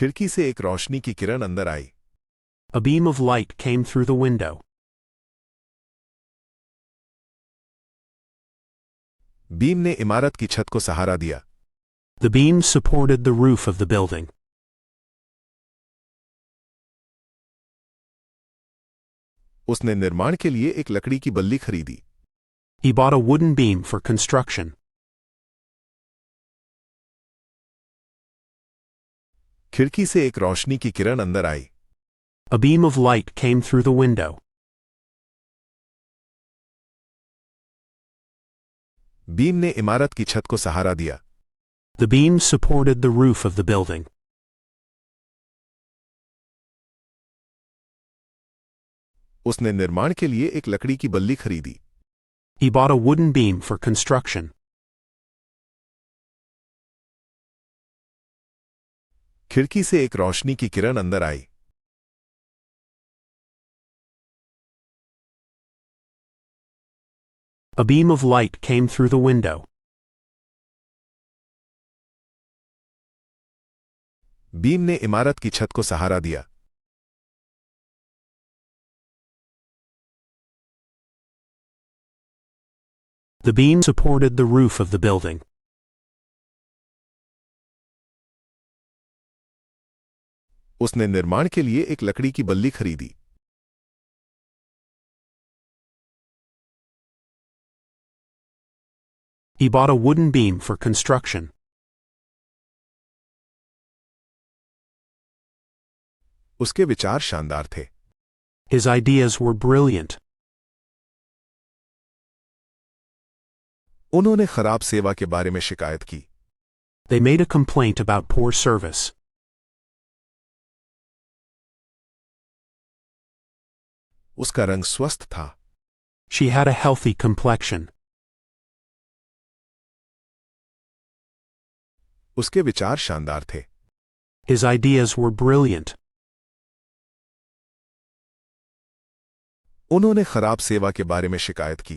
खिड़की से एक रोशनी की किरण अंदर आई। A beam of light came through the window. Beam ने इमारत की छत को सहारा दिया। The beam supported the roof of the building. उसने निर्माण के लिए एक लकड़ी की बल्ली खरीदी। He bought a wooden beam for construction. खिड़की से एक रोशनी की किरण अंदर आई। A beam of light came through the window. Beam ने इमारत की छत को सहारा दिया। The beam supported the roof of the building. उसने निर्माण के लिए एक लकड़ी की बल्ली खरीदी। He bought a wooden beam for construction. खिड़की से एक रोशनी की किरण अंदर आई। A beam of light came through the window. Beam ने इमारत की छत को सहारा दिया। The beam supported the roof of the building. उसने निर्माण के लिए एक लकड़ी की बल्ली खरीदी। He bought a wooden beam for construction. उसके विचार शानदार थे। His ideas were brilliant. उन्होंने खराब सेवा के बारे में शिकायत की। They made a complaint about poor service. उसका रंग स्वस्थ था। She had a healthy complexion. उसके विचार शानदार थे। His ideas were brilliant. उन्होंने खराब सेवा के बारे में शिकायत की।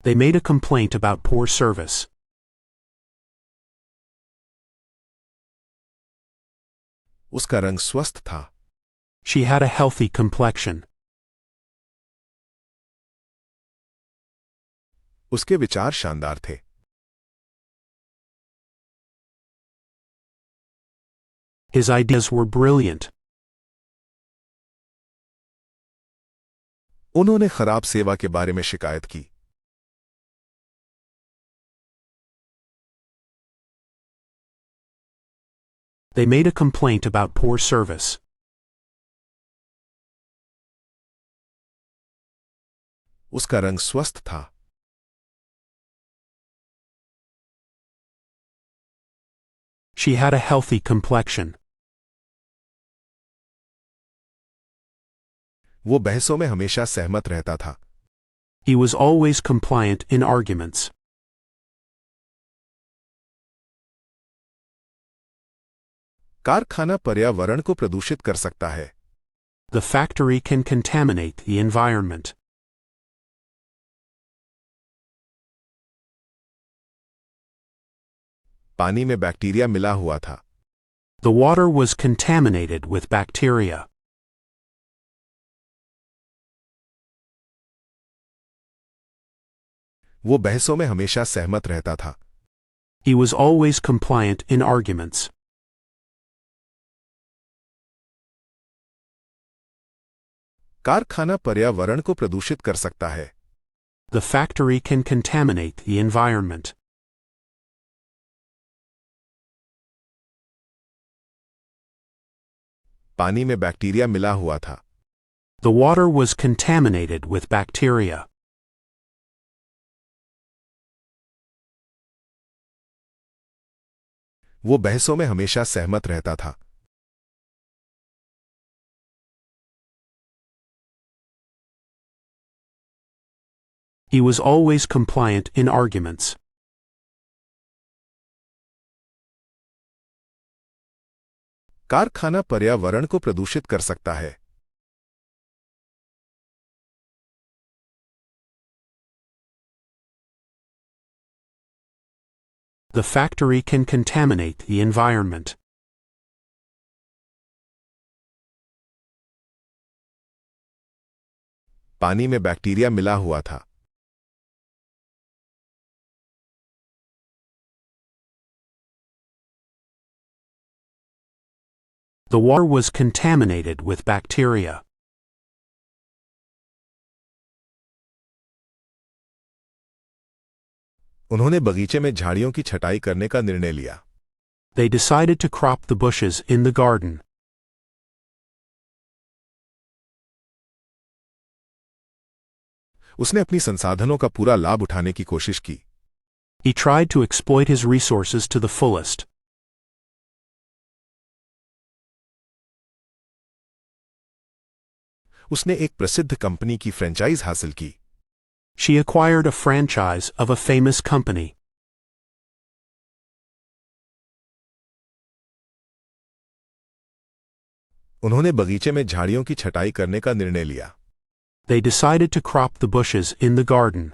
They made a complaint about poor service. उसका रंग स्वस्थ था। She had a healthy complexion. उसके विचार शानदार थे। His ideas were brilliant. उन्होंने खराब सेवा के बारे में शिकायत की। They made a complaint about poor service. उसका रंग स्वस्थ था। She had a healthy complexion. वो बहसों में हमेशा सहमत रहता था। He was always compliant in arguments. कारखाना पर्यावरण को प्रदूषित कर सकता है। The factory can contaminate the environment. पानी में बैक्टीरिया मिला हुआ था। The water was contaminated with bacteria. वो बहसों में हमेशा सहमत रहता था। He was always compliant in arguments. कारखाना पर्यावरण को प्रदूषित कर सकता है। The factory can contaminate the environment. पानी में बैक्टीरिया मिला हुआ था। The water was contaminated with bacteria. वो बहसों में हमेशा सहमत रहता था। He was always compliant in arguments. कारखाना पर्यावरण को प्रदूषित कर सकता है। The factory can contaminate the environment. पानी में बैक्टीरिया मिला हुआ था। The water was contaminated with bacteria. उन्होंने बगीचे में झाड़ियों की छटाई करने का निर्णय लिया। They decided to crop the bushes in the garden. उसने अपनी संसाधनों का पूरा लाभ उठाने की कोशिश की। He tried to exploit his resources to the fullest. उसने एक प्रसिद्ध कंपनी की फ्रेंचाइज हासिल की। She acquired a franchise of a famous company. उन्होंने बगीचे में झाड़ियों की छटाई करने का निर्णय लिया। They decided to crop the bushes in the garden.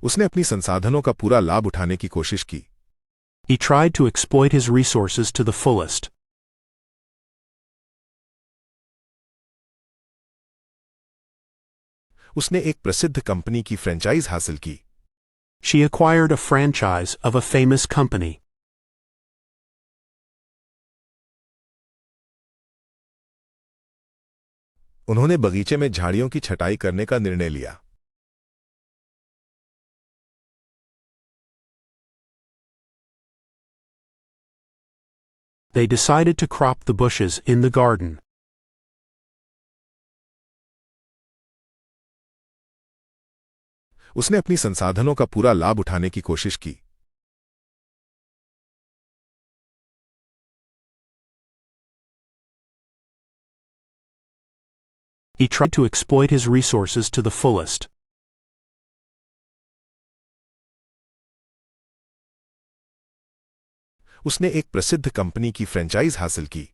उसने अपनी संसाधनों का पूरा लाभ उठाने की कोशिश की। He tried to exploit his resources to the fullest. उसने एक प्रसिद्ध कंपनी की फ्रेंचाइज हासिल की। She acquired a franchise of a famous company. उन्होंने बगीचे में झाड़ियों की छटाई करने का निर्णय लिया। They decided to crop the bushes in the garden. उसने अपनी संसाधनों का पूरा लाभ उठाने की कोशिश की। He tried to exploit his resources to the fullest. उसने एक प्रसिद्ध कंपनी की फ्रेंचाइज हासिल की।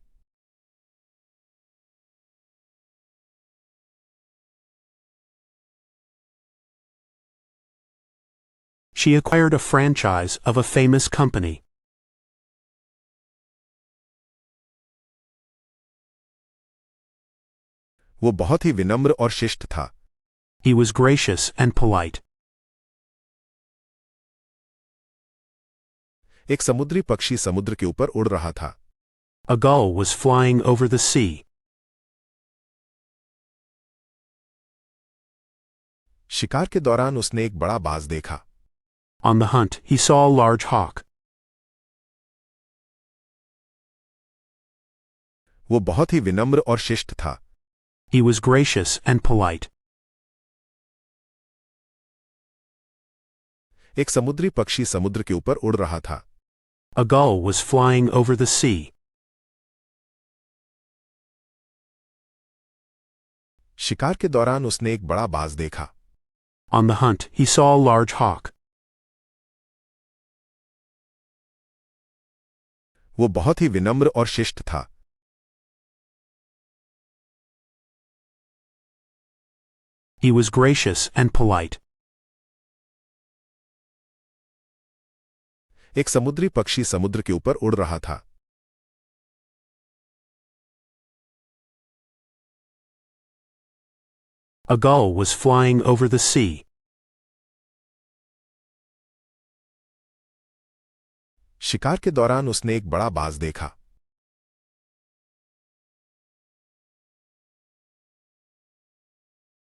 She acquired a franchise of a famous company. वो बहुत ही विनम्र और शिष्ट था। He was gracious and polite. एक समुद्री पक्षी समुद्र के ऊपर उड़ रहा था। A gull was flying over the sea. शिकार के दौरान उसने एक बड़ा बाज देखा। On the hunt, he saw a large hawk. वो बहुत ही विनम्र और शिष्ट था। He was gracious and polite. एक समुद्री पक्षी समुद्र के ऊपर उड़ रहा था। A gull was flying over the sea. शिकार के दौरान उसने एक बड़ा बाज देखा। On the hunt, he saw a large hawk. वो बहुत ही विनम्र और शिष्ट था। He was gracious and polite. एक समुद्री पक्षी समुद्र के ऊपर उड़ रहा था। A gull was flying over the sea. शिकार के दौरान उसने एक बड़ा बाज देखा।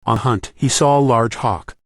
On hunt, he saw a large hawk.